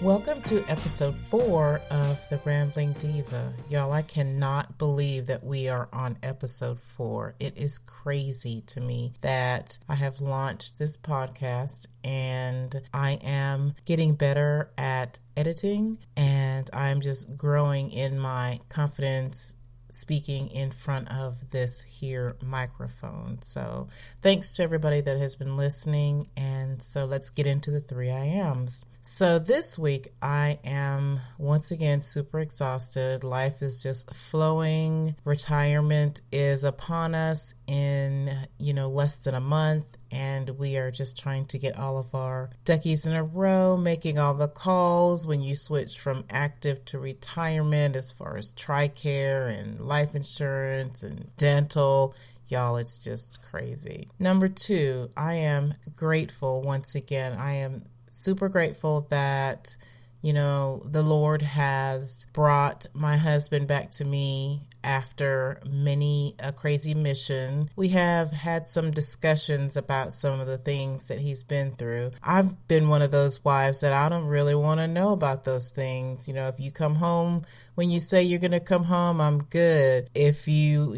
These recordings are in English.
Welcome to episode 4 of The Rambling Diva. Y'all, I cannot believe that we are on episode 4. It is crazy to me that I have launched this podcast and I am getting better at editing and I'm just growing in my confidence speaking in front of this here microphone. So thanks to everybody that has been listening. And so let's get into the 3 I Ams. So this week I am once again super exhausted. Life is just flowing. Retirement is upon us in, less than a month. And we are just trying to get all of our duckies in a row, making all the calls when you switch from active to retirement as far as TRICARE and life insurance and dental. Y'all, it's just crazy. Number 2, I am grateful once again. I am super grateful that, the Lord has brought my husband back to me after many a crazy mission. We have had some discussions about some of the things that he's been through. I've been one of those wives that I don't really want to know about those things. If you come home, when you say you're going to come home, I'm good. If you,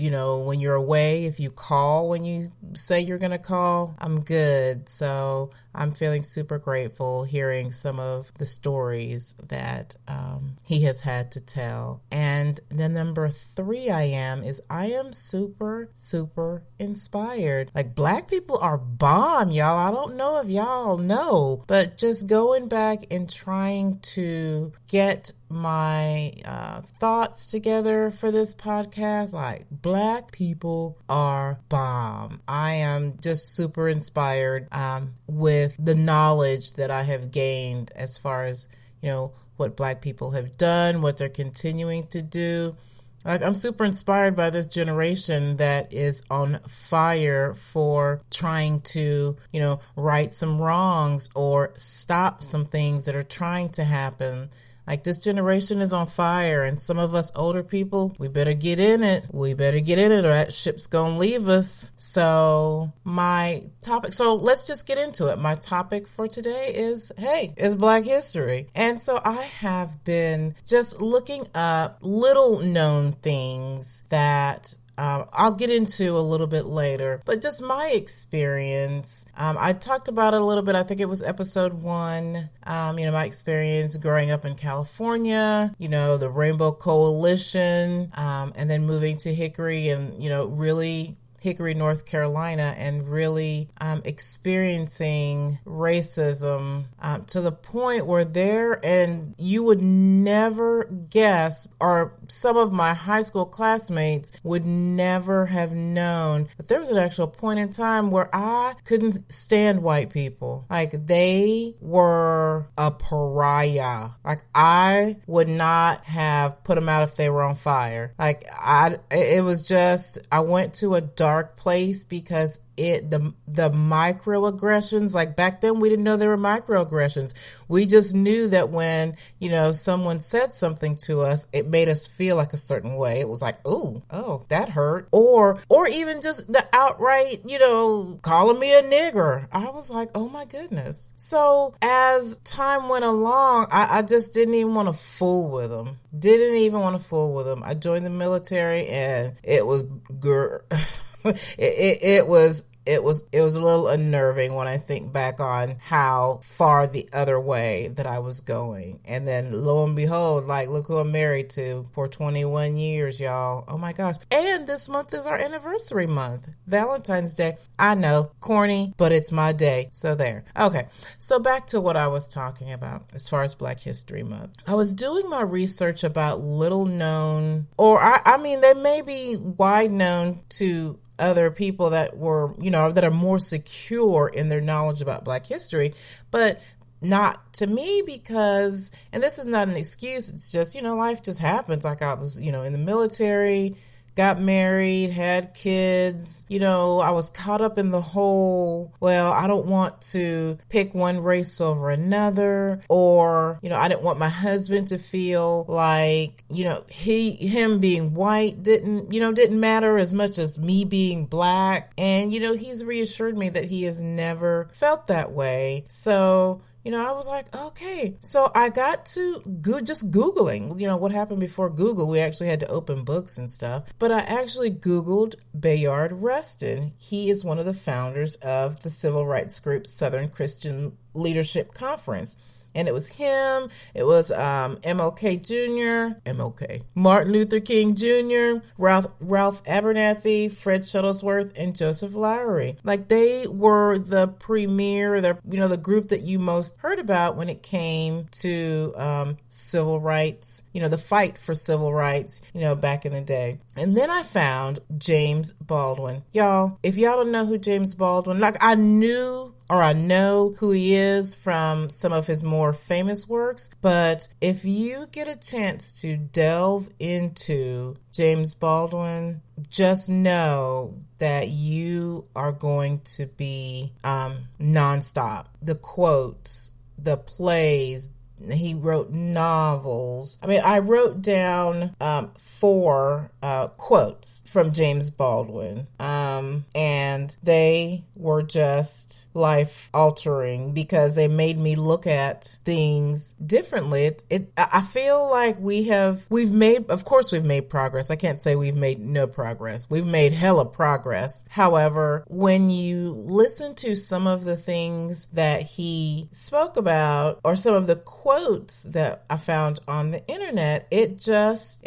when you're away, if you call when you say you're going to call, I'm good. So I'm feeling super grateful hearing some of the stories that he has had to tell. And then number 3 I am super, super inspired. Like, Black people are bomb, y'all. I don't know if y'all know, but just going back and trying to get my thoughts together for this podcast, like, Black people are bomb. I am just super inspired with the knowledge that I have gained as far as, what Black people have done, what they're continuing to do. Like, I'm super inspired by this generation that is on fire for trying to, right some wrongs or stop some things that are trying to happen. Like, this generation is on fire, and some of us older people, we better get in it. We better get in it or that ship's gonna leave us. So let's just get into it. My topic for today is Black history. And so I have been just looking up little known things that I'll get into a little bit later, but just my experience. I talked about it a little bit. I think it was episode 1. My experience growing up in California, the Rainbow Coalition, and then moving to Hickory and, really Hickory, North Carolina, and really experiencing racism to the point where you would never guess, or some of my high school classmates would never have known that there was an actual point in time where I couldn't stand white people. Like, they were a pariah. Like, I would not have put them out if they were on fire. Like, I went to a dark place because the microaggressions, like, back then we didn't know there were microaggressions. We just knew that when, someone said something to us, it made us feel like a certain way. It was like, oh, that hurt. Or even just the outright, calling me a nigger. I was like, oh my goodness. So as time went along, I just didn't even want to fool with them. I joined the military and it was it was a little unnerving when I think back on how far the other way that I was going. And then lo and behold, like, look who I'm married to for 21 years, y'all. Oh my gosh. And this month is our anniversary month, Valentine's Day. I know, corny, but it's my day. So there. Okay. So back to what I was talking about as far as Black History Month. I was doing my research about little known, or they may be wide known to other people that were, that are more secure in their knowledge about Black history, but not to me, because, and this is not an excuse, it's just, life just happens. Like, I was, in the military, got married, had kids, I was caught up in the whole, I don't want to pick one race over another, or, I didn't want my husband to feel like, him being white didn't matter as much as me being Black. And, he's reassured me that he has never felt that way. So, I was like, okay. So I got to just Googling, what happened before Google. We actually had to open books and stuff. But I actually Googled Bayard Rustin. He is one of the founders of the civil rights group Southern Christian Leadership Conference. And it was him, it was Martin Luther King Jr., Ralph Abernathy, Fred Shuttlesworth, and Joseph Lowery. Like, they were the premier, the group that you most heard about when it came to civil rights, the fight for civil rights, back in the day. And then I found James Baldwin. Y'all, if y'all don't know who James Baldwin, I know who he is from some of his more famous works, but if you get a chance to delve into James Baldwin, just know that you are going to be nonstop. The quotes, the plays, he wrote novels. I wrote down 4 quotes from James Baldwin, and they were just life-altering because they made me look at things differently. I feel like we've made progress. I can't say we've made no progress. We've made hella progress. However, when you listen to some of the things that he spoke about, or some of the quotes that I found on the internet, it just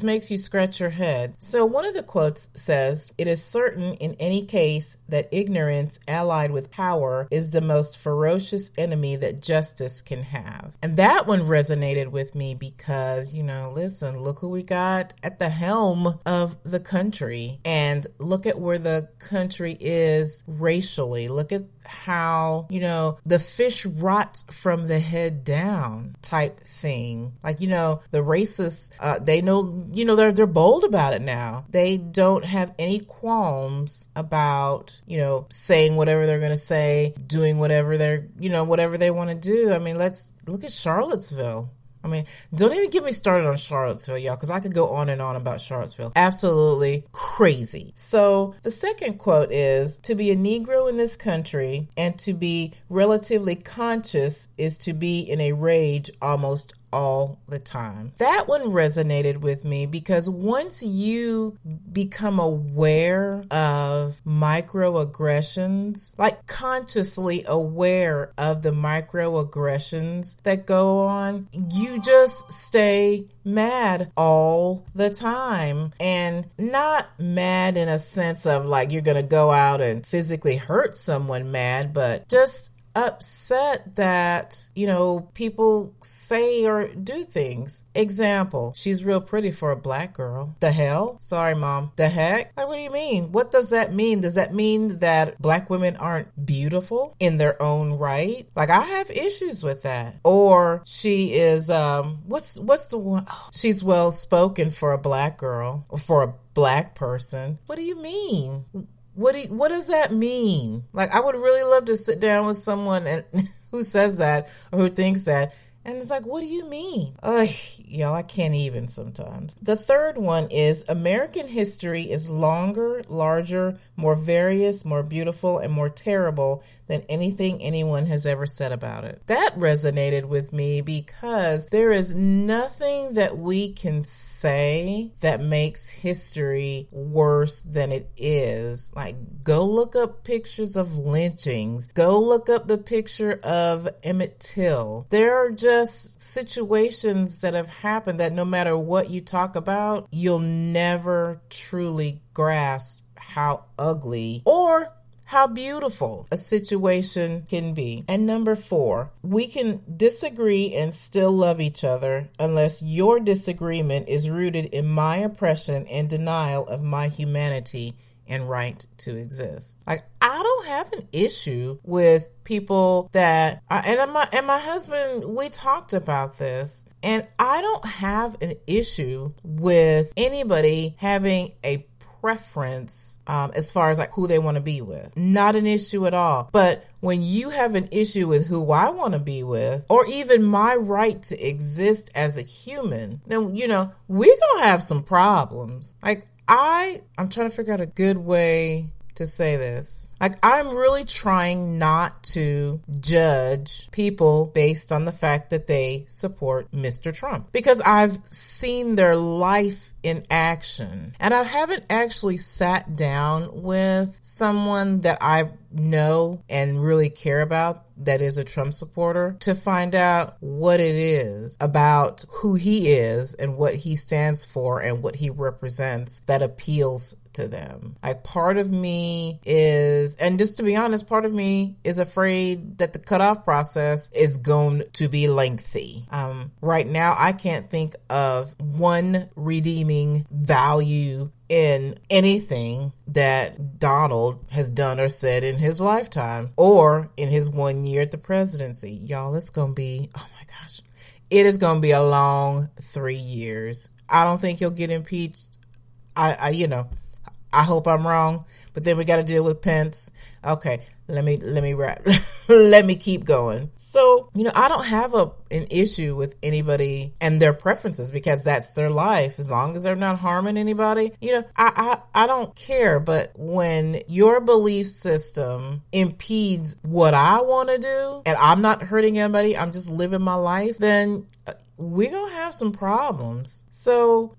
makes you scratch your head. So one of the quotes says, "It is certain in any case that ignorance allied with power is the most ferocious enemy that justice can have." And that one resonated with me because, listen, look who we got at the helm of the country, and look at where the country is racially. Look at how, the fish rots from the head down type thing. Like, the racists, they know, they're bold about it now. They don't have any qualms about, saying whatever they're going to say, doing whatever whatever they want to do. Let's look at Charlottesville. Don't even get me started on Charlottesville, y'all, because I could go on and on about Charlottesville. Absolutely crazy. So the second quote is, "To be a Negro in this country and to be relatively conscious is to be in a rage almost all the time." That one resonated with me because once you become aware of microaggressions, like consciously aware of the microaggressions that go on, you just stay mad all the time. And not mad in a sense of like you're going to go out and physically hurt someone mad, but just upset that, people say or do things. Example, "She's real pretty for a black girl." The hell? Sorry, Mom. The heck? Like, what do you mean? What does that mean? Does that mean that black women aren't beautiful in their own right? Like, I have issues with that. Or she is, what's the one? Oh, she's well spoken for a black girl or for a black person. What do you mean? What does that mean? Like, I would really love to sit down with someone who says that or who thinks that. And it's like, what do you mean? Y'all, I can't even sometimes. The third one is, "American history is longer, larger, more various, more beautiful, and more terrible than anything anyone has ever said about it." That resonated with me because there is nothing that we can say that makes history worse than it is. Like, go look up pictures of lynchings. Go look up the picture of Emmett Till. There are just situations that have happened that no matter what you talk about, you'll never truly grasp how ugly or how beautiful a situation can be. And number 4, we can disagree and still love each other unless your disagreement is rooted in my oppression and denial of my humanity and right to exist. Like, I don't have an issue with people that, and my husband, we talked about this, and I don't have an issue with anybody having a preference as far as like who they want to be with. Not an issue at all. But when you have an issue with who I want to be with, or even my right to exist as a human, then, we're going to have some problems. Like, I'm trying to figure out a good way to say this. Like, I'm really trying not to judge people based on the fact that they support Mr. Trump, because I've seen their life in action, and I haven't actually sat down with someone that I know and really care about that is a Trump supporter to find out what it is about who he is and what he stands for and what he represents that appeals to them. Like, part of me is, and just to be honest, part of me is afraid that the cutoff process is going to be lengthy. Right now, I can't think of one redeeming value in anything that Donald has done or said in his lifetime or in his 1 year at the presidency. Y'all, it's going to be, oh my gosh, it is going to be a long 3 years. I don't think he'll get impeached. I hope I'm wrong, but then we got to deal with Pence. Okay, let me wrap. Let me keep going. So, I don't have an issue with anybody and their preferences, because that's their life. As long as they're not harming anybody, I don't care. But when your belief system impedes what I want to do and I'm not hurting anybody, I'm just living my life, then we're going to have some problems. So,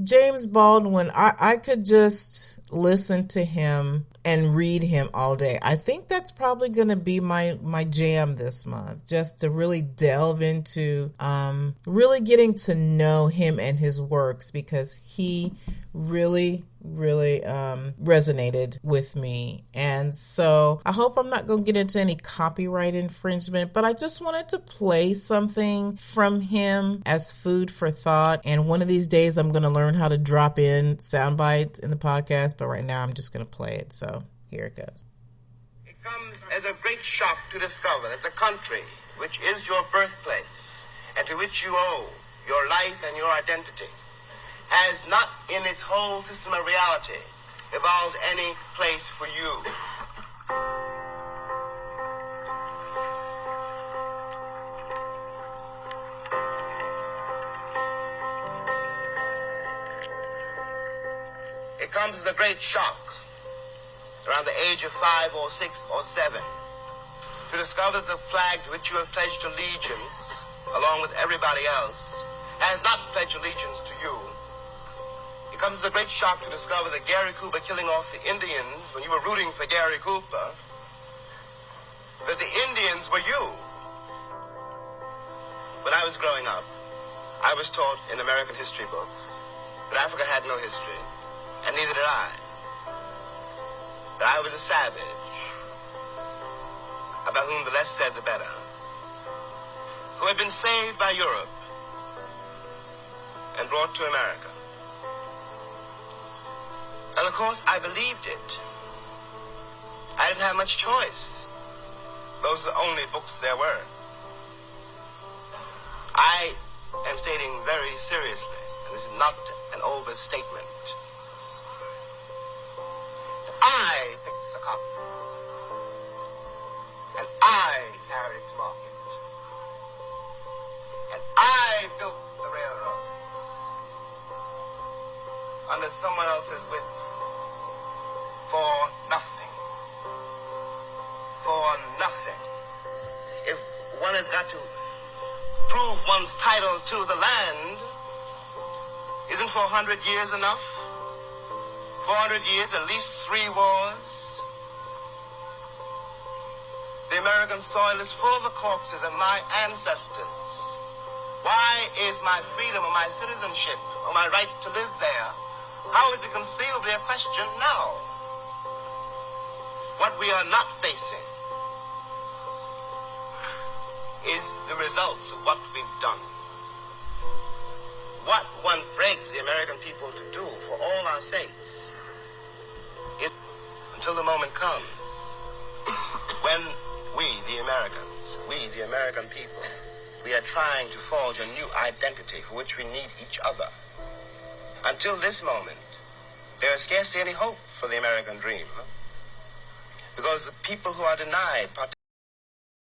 James Baldwin, I could just listen to him and read him all day. I think that's probably going to be my jam this month, just to really delve into really getting to know him and his works, because he really resonated with me. And so I hope I'm not going to get into any copyright infringement, but I just wanted to play something from him as food for thought. And one of these days I'm going to learn how to drop in sound bites in the podcast, but right now I'm just going to play it. So here it goes. It comes as a great shock to discover that the country, which is your birthplace and to which you owe your life and your identity, has not in its whole system of reality evolved any place for you. It comes as a great shock around the age of 5 or 6 or 7 to discover that the flag to which you have pledged allegiance, along with everybody else, has not pledged allegiance to you. It comes as a great shock to discover that Gary Cooper killing off the Indians when you were rooting for Gary Cooper, that the Indians were you. When I was growing up, I was taught in American history books that Africa had no history, and neither did I. That I was a savage, about whom the less said the better, who had been saved by Europe and brought to America. And of course, I believed it. I didn't have much choice. Those are the only books there were. I am stating very seriously, and this is not an overstatement, that I picked the cotton, and I carried its market, and I built the railroads under someone else's whip. For nothing. For nothing. If one has got to prove one's title to the land, isn't 400 years enough? 400 years, at least 3 wars. The American soil is full of the corpses of my ancestors. Why is my freedom or my citizenship or my right to live there, how is it conceivably a question now? What we are not facing is the results of what we've done. What one begs the American people to do for all our sakes is, until the moment comes when we, the Americans, we, the American people, we are trying to forge a new identity for which we need each other. Until this moment, there is scarcely any hope for the American dream, because the people who are denied